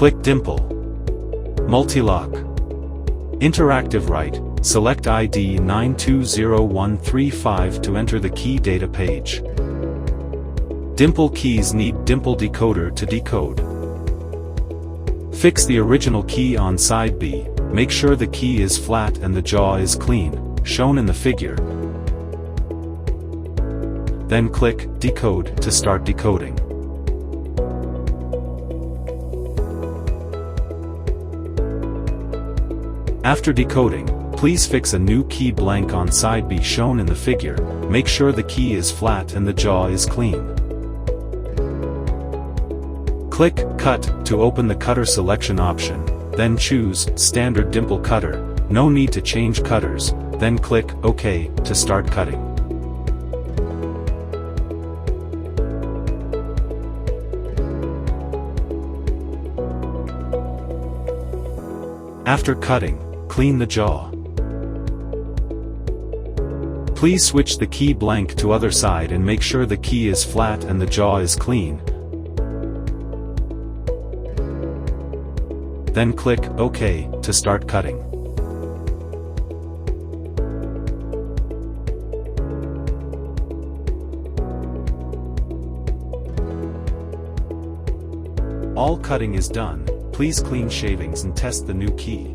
Click Dimple. Mul T Lock. Interactive Write, select ID 920135 to enter the key data page. Dimple keys need Dimple decoder to decode. Fix the original key on side B, make sure the key is flat and the jaw is clean, shown in the figure. Then click Decode to start decoding. After decoding, please fix a new key blank on side B shown in the figure, make sure the key is flat and the jaw is clean. Click Cut to open the cutter selection option, then choose Standard Dimple Cutter, no need to change cutters, then click OK to start cutting. After cutting, clean the jaw. Please switch the key blank to other side and make sure the key is flat and the jaw is clean. Then click OK to start cutting. All cutting is done, please clean shavings and test the new key.